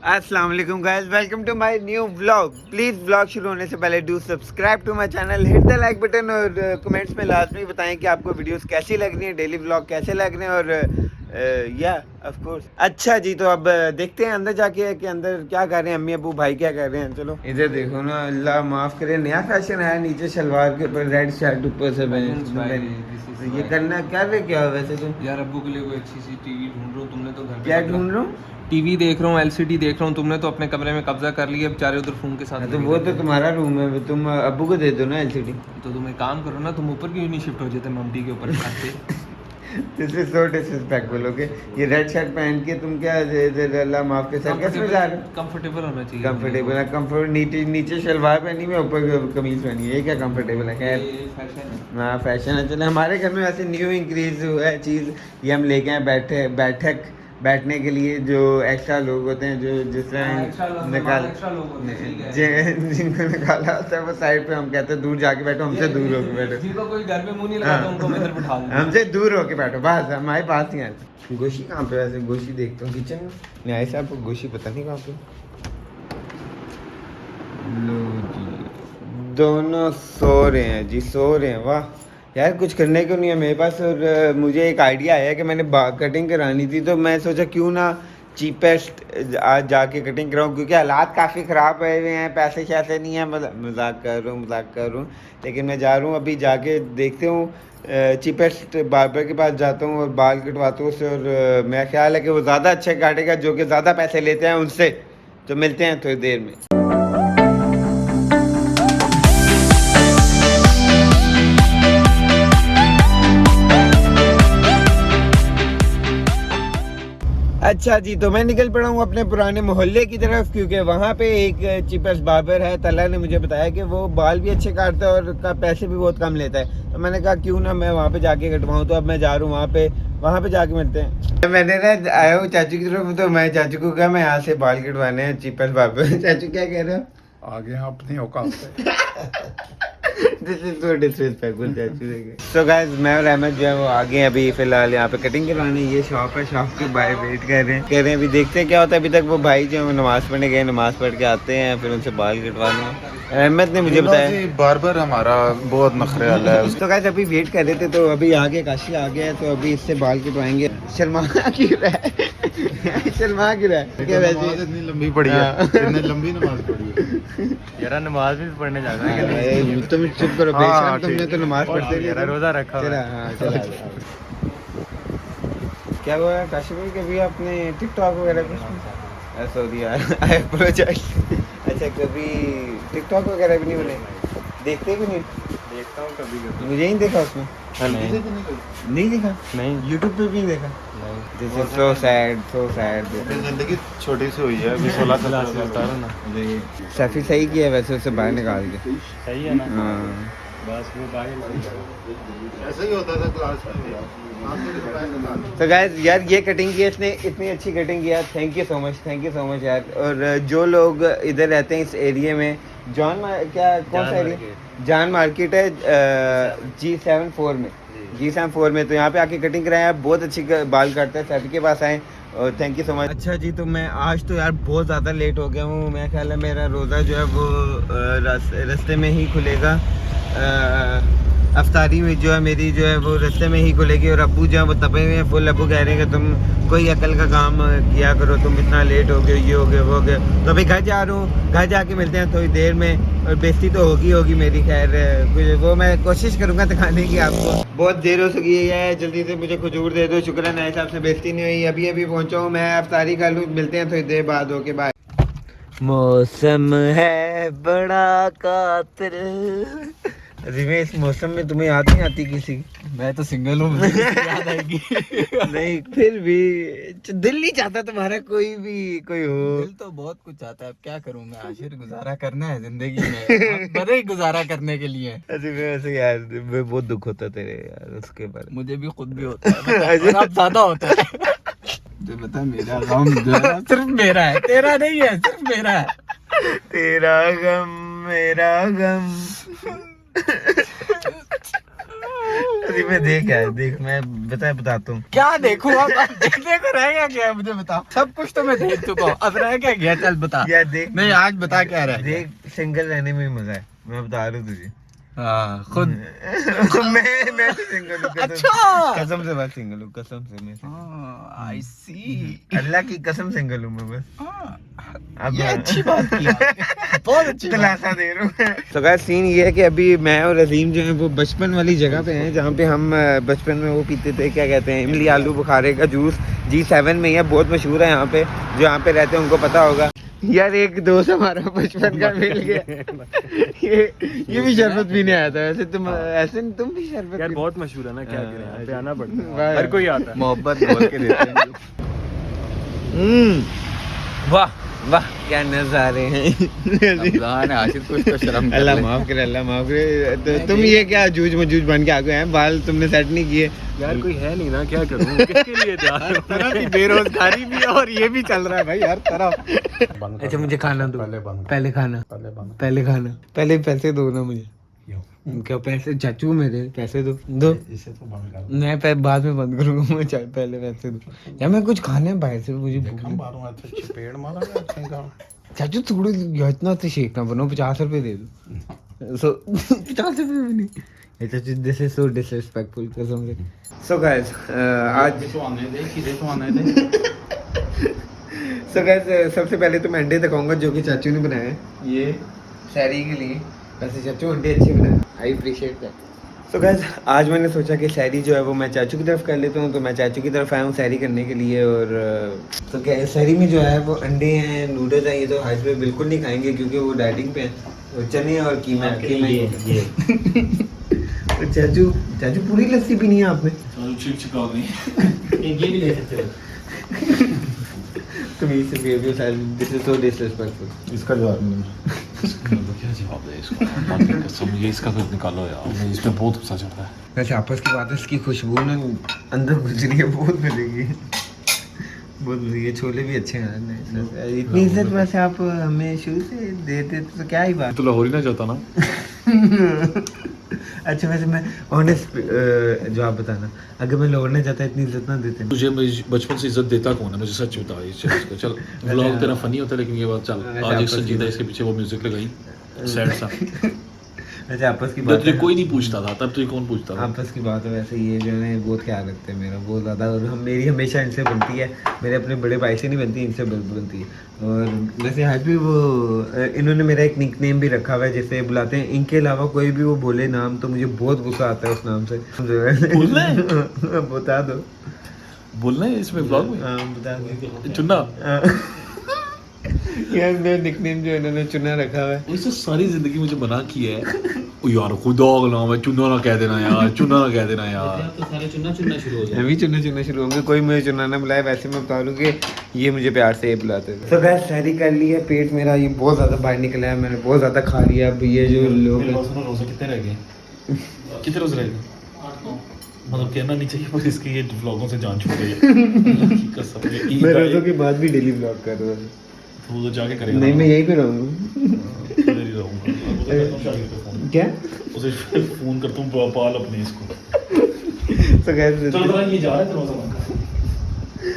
अस्सलाम वालेकुम guys, welcome to my new vlog. Please vlog शुरू होने से पहले do subscribe to my channel, hit the like button और कमेंट्स में लाजमी बताएं कि आपको वीडियोस कैसी लग रही हैं, डेली व्लॉग कैसे लग रहे हैं और या ऑफ कोर्स। अच्छा जी, तो अब देखते हैं अंदर जाके कि अंदर क्या कर रहे हैं अम्मी अबू भाई, क्या कर रहे हैं। चलो इधर देखो ना, अल्लाह माफ़ करे, नया फैशन है, नीचे शलवार के ऊपर रेड शर्ट ऊपर से ये करना क्या रे, क्या वैसे तुम यार अब्बू के लिए कोई अच्छी सी टीवी ढूंढ रहा हूँ। तुमने तो घर पे क्या ढूंढ रहे हो? टीवी देख रहा हूँ, एलसीडी देख रहा हूँ। तुमने तो अपने कमरे में कब्जा कर लिया, बेचारे उधर फोन के साथ। तो वो तो तुम्हारा रूम है, तुम अब्बू को दे दो ना एलसीडी। तो तुम एक काम करो ना, तुम ऊपर क्यों नहीं शिफ्ट हो जाते मम्मी के ऊपर खाते। This is so disrespectful. Okay, ये रेड शर्ट पहन के तुम क्या अल्लाह माफ के सर्कस में जा रहे हो? कंफर्टेबल होना चाहिए। कंफर्टेबल है, कंफर्ट नीचे शलवार पहनी है, ऊपर कमीज पहनी है, ये क्या कंफर्टेबल है? खैर हाँ फैशन है। चले, हमारे घर में वैसे न्यू इंक्रीज हुआ है चीज़, ये हम लेके आए बैठने के लिए, जो एक्स्ट्रा लोग होते हैं, जो जिस तरह जिनको निकाला होता है वो साइड पे, हम कहते हैं दूर जाके बैठो, हमसे दूर होके बैठो, जिनको कोई घर पे मुंह नहीं लगाता उनको मैं इधर बिठा दूंगा। हमसे दूर होके बैठो, बस हमारे पास ही आते। गोशी कहाँ पे? वैसे गोशी देखता हूँ किचन में, न्याय साहब को गोशी पता नहीं कहाँ पे। लो जी, दोनों सो रहे हैं जी, सो रहे हैं। वाह यार, कुछ करने को नहीं है मेरे पास। और मुझे एक आइडिया आया कि मैंने कटिंग करानी थी, तो मैं सोचा क्यों ना चीपेस्ट आज जाके कटिंग कराऊँ, क्योंकि हालात काफ़ी ख़राब हुए हैं, पैसे शैसे नहीं है। मजाक कर रहा हूँ, लेकिन मैं जा रहा हूँ अभी, जाके देखते हूँ चीपेस्ट बार्बर के पास जाता हूँ और बाल कटवाता हूँ उससे। और मेरा ख्याल है कि वो ज़्यादा अच्छे काटेगा, जो कि ज़्यादा पैसे लेते हैं उनसे। तो मिलते हैं थोड़ी देर में। अच्छा जी, तो मैं निकल पड़ा हूँ अपने पुराने मोहल्ले की तरफ, क्योंकि वहाँ पे एक चीपेस्ट बार्बर है। तल्ला ने मुझे बताया कि वो बाल भी अच्छे काटता है और पैसे भी बहुत कम लेता है। तो मैंने कहा क्यों ना मैं वहाँ पे जाके कटवाऊँ। तो अब मैं जा रहा हूँ वहाँ पे जाके मिलते हैं। मैंने ना आया हूँ चाचू की तरफ, तो मैं चाचू को कहा मैं यहाँ से बाल कटवाने हैं चीपेस्ट बार्बर। चाचू क्या कह रहे हो? आगे अपनी औकात से। दिस इज सो डिसरिस्पेक्टफुल चाचू। सो गाइस, मैं और अहमद जो है वो आगे हैं अभी फिलहाल यहाँ पे कटिंग करवाने। ये शॉप है, शॉप के बाहर वेट कर रहे हैं अभी देखते हैं क्या होता है। अभी तक वो भाई जो है नमाज पढ़ने गए, नमाज पढ़ के आते हैं, फिर उनसे बाल कटवाना। अहमद ने मुझे बताया बार्बर हमारा बहुत नखरे वाला है। तो गाइस अभी वेट कर रहे थे, तो अभी आगे काशी आ गया है, तो अभी इससे बाल कटवाएंगे। शर्मा क्यों रहा है? शर्मा क्यों रहा है? क्या वैसे इतनी लंबी पड़ी है, इतनी लंबी नमाज पढ़ी है यार नमाज भी पढ़ने जाना है। तुम चुप करो, बेशरम, तुमने तो नमाज पढ़ते यार रोजा रखा चला। हाँ चला। क्या हुआ काशी भाई, कभी आपने टिकटॉक वगैरह कुछ ऐसा हो दिया? आई अपोलोजाइज। अच्छा, कभी टिकटॉक वगैरह भी नहीं बने? देखते भी नहीं? देखता हूँ कभी कभी। मुझे नहीं देखा उसमें? नहीं देखा? नहीं। यूट्यूब पे भी नहीं देखा? This is so sad. जिंदगी छोटी सी हुई है अभी, 16 साल ना। सफी सही किया वैसे, उसे बाहर निकाल के। सही है ना? हाँ बस वो बाहर ऐसा ही होता था क्लास में। तो गाइस यार, ये कटिंग की इसने, इतनी अच्छी कटिंग किया। थैंक यू सो मच यार। और जो लोग इधर रहते हैं इस एरिया में, कौन सा एरिया? जान मार्केट है G74 में। तो यहाँ पे आके कटिंग कराया, बहुत अच्छी बाल काटता है। सैफी के पास आए और थैंक यू सो मच। अच्छा जी, तो मैं आज तो यार बहुत ज़्यादा लेट हो गया हूँ। मेरा ख्याल है मेरा रोज़ा जो है वो रास्ते में ही खुलेगा। अफ्तारी में जो है मेरी जो है वो रास्ते में ही खुलेगी। और अब्बू जो है वो तपे हुए हैं फुल। अब्बू कह रहे हैं कि तुम कोई अकल का काम किया करो, तुम इतना लेट हो गए, ये हो गए, वो हो गए। तो अभी घर जा रहा हूँ, घर जाके मिलते हैं थोड़ी देर में। और बेइज्जती तो होगी मेरी, खैर वो मैं कोशिश करूँगा दिखाने की आपको। बहुत देर हो सकी है, जल्दी से मुझे खजूर दे दो। शुक्र है नए हिसाब से बेइज्जती नहीं हुई। अभी पहुँचा हूँ मैं, अफ्तारी कर लूँ, मिलते हैं थोड़ी देर बाद। Okay bye. मौसम है बड़ा कातिल। अरे इस मौसम में तुम्हें याद नहीं आती किसी की? मैं तो सिंगल हूँ, मुझे याद आएगी। नहीं, फिर भी दिल नहीं चाहता तुम्हारा कोई हो। दिल तो बहुत कुछ चाहता है, अब क्या करूँ मैं। आखिर गुजारा करना है जिंदगी में, बड़े गुजारा करने के लिए। वैसे यार बहुत दुख होता तेरे यार उसके बारे में। मुझे भी खुद भी होता है, अब ज्यादा होता है। तो बता, मेरा गम सिर्फ मेरा है, तेरा नहीं है, सिर्फ मेरा है। तेरा गम मेरा गम। नसीब में देख है, देख मैं बताता हूँ। क्या देखूं अब देखने को रह गया क्या है मुझे बता। सब कुछ तो मैं देख चुका हूँ, अब रह क्या गया, चल बता यार देख, नहीं आज बता क्या रह गया। देख सिंगल रहने में मजा है, मैं बता रहा हूँ तुझे। हाँ खुद मैं तो सिंगल हूँ, अच्छा कसम से बात सिंगल हूँ, कसम से मैं आई सी अल्लाह की कसम सिंगल हूँ मैं बस। अब ये अच्छी बात की आपने, बहुत अच्छी बात। खुलासा दे रहा हूँ। तो गाइस सीन ये है कि अभी मैं और अजीम जो है वो बचपन वाली जगह पे हैं जहाँ पे हम बचपन में वो पीते थे, क्या कहते हैं, इमली आलू बुखारे का जूस। G7 में ही है, बहुत मशहूर है यहाँ पे, जो यहाँ पे रहते हैं उनको पता होगा। यार एक दोस्त हमारा बचपन का मिल गया, ये भी शरबत पीने आया था। वैसे तुम ऐसे तुम भी शरबत यार पी- बहुत मशहूर है ना, क्या करें, यहाँ पे आना पड़ता है, वाह। हर कोई आता है। मोहब्बत बोल के देते हैं। वाह वाह क्या नजारे हैं। रमजान है, आशिक कुछ तो शर्म कर अल्लाह ले। माफ करे, अल्लाह माफ करे। तो तुम ये क्या जूझ मजूझ बन के आ गए हैं, बाल तुमने सेट नहीं किए। यार कोई है नहीं ना, क्या करूँ, किसके लिए तैयार तरह की बेरोजगारी भी है और ये भी चल रहा है भाई हर तरफ। अच्छा मुझे खाना दो, पहले खाना, पहले खाना, पहले पैसे दो ना मुझे। क्या पैसे, चाचू मेरे पैसे दो इसे तो बंद कर। मैं बाद में बंद करूंगा, मुझे पहले पैसे दो यार, मैं कुछ खाने हैं बाहर से, मुझे भूख नहीं। मारूंगा तो चपेड़ मारूंगा। चाचू थोड़ी इतना तो शेक ना बनो, 50 रुपए दे दो। सो 50 रुपए भी नहीं। ये चाचू दिस इज सो डिसरिस्पेक्टफुल कसम से। सो गाइस आज तो आने दे, किधर तो आने दे। सो गाइस सबसे पहले तो मैं अंडे दिखाऊंगा जो कि चाचू ने बनाए हैं, ये शहरी के लिए। वैसे चाचू अंडे अच्छे बनाए, I appreciate that. So guys आज मैंने सोचा कि शहरी जो है वो मैं चाचू की तरफ कर लेता हूँ, तो मैं चाचू की तरफ आया हूँ शहरी करने के लिए। और तो क्या शहरी में जो है वो अंडे हैं, नूडल्स हैं, ये तो हाइट पे बिल्कुल नहीं खाएंगे क्योंकि वो डाइटिंग पे हैं। तो चने और कीमा ये तो चाचू पूरी लस्सी पीनी है आपने? ये भी ले सकते हो। तुम इससे behave yourself, this is so disrespectful. इसका जवाब नहीं। क्या जवाब दे इसको, कसम ये इसका कुछ निकालो यार, मैं इस पे बहुत गुस्सा चढ़ता है। वैसे आपस की बात है, इसकी खुशबू ना अंदर घुस रही है, बहुत मिलेगी, बहुत मिलेगी। छोले भी अच्छे हैं, इतनी इज्जत वैसे आप हमें शुरू से देते तो क्या ही बात। तो लाहौर ही ना जाता ना। अच्छा वैसे मैं ऑनेस्ट जवाब बताना, अगर मैं लाहौर नहीं जाता इतनी इज्जत ना देते। तुझे मैं बचपन से इज्जत देता कौन है, मुझे सच बता इस चीज को। चल व्लॉग तेरा फनी होता है लेकिन ये बात चल, आज एक संजीदा इसके पीछे वो म्यूजिक लगाई सैड सा। अच्छा आपस की जब बात तुझे है, कोई नहीं पूछता था तब तुझे कौन पूछता था। आपस की बात है। वैसे ये जो है बहुत ख्याल रखते हैं मेरा, बहुत ज़्यादा। और हम मेरी हमेशा इनसे बनती है, मेरे अपने बड़े भाई से नहीं बनती, इनसे बनती है। और वैसे आज भी वो इन्होंने मेरा एक निकनेम भी रखा हुआ है जिससे बुलाते हैं। इनके अलावा कोई भी वो बोले नाम तो मुझे बहुत गुस्सा आता है उस नाम से। बोलना है? बता दो, बोलना है इसमें व्लॉग में, हाँ बता दो। चुन्ना। यार मेरा निकनेम जो इन्होंने चुना रखा हुआ है। उससे सारी जिंदगी मुझे बना की है। ओ यार खुदा का नाम है, चुन्ना ना कह देना यार, चुन्ना ना कह देना यार। तो सारे चुनना शुरू हो जाए। मैं भी चुनना शुरू होंगे, कोई मुझे चुनना ना बुलाए। वैसे मैं बता दूं कि ये मुझे प्यार से ये बुलाते थे। तो गैस शहरी कर ली है, पेट मेरा ये बहुत ज़्यादा बाहर निकला है, मैंने बहुत ज़्यादा खा लिया। अब ये जो लोग रोजे कितने रह गए, कितने रोज रह गए? मतलब कहना नहीं चाहिए पर इसकी ये व्लॉगों से जान छूट गई है। कसम है, मैं रोज़ों के बाद भी डेली ब्लॉग कर रहा हूँ। तो वो जाके करेगा। नहीं मैं यहीं पे रहूँगा। इधर ही रहूंगा। उसे करता हूँ शादी पे फोन। क्या? उसे फोन करता हूँ पाल अपने इसको। तो गैस चलो जरा ये जा रहा है तेरा सामान।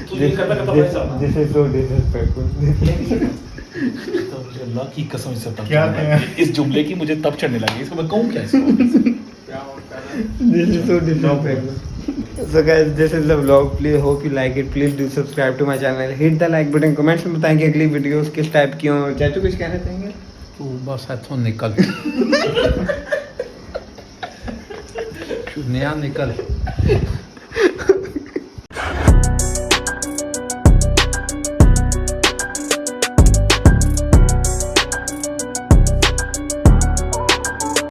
तू ये करता करता भाई साहब। This is so disrespectful. तो मुझे अल्लाह की कसम इससे तब क्या चढ़ने लगी। इस जुमले की मुझे तब चढ़ने लगी, इसको मैं कहूँ क्या इसको। This is so disrespectful. So guys, this is the vlog. Please hope you like it. Please do subscribe to my channel. Hit the like button. Comments में बताएंगे अगली वीडियोस किस टाइप की हों। चाचू कुछ कहना चाहेंगे? तू बस हाथों निकल। नया निकल।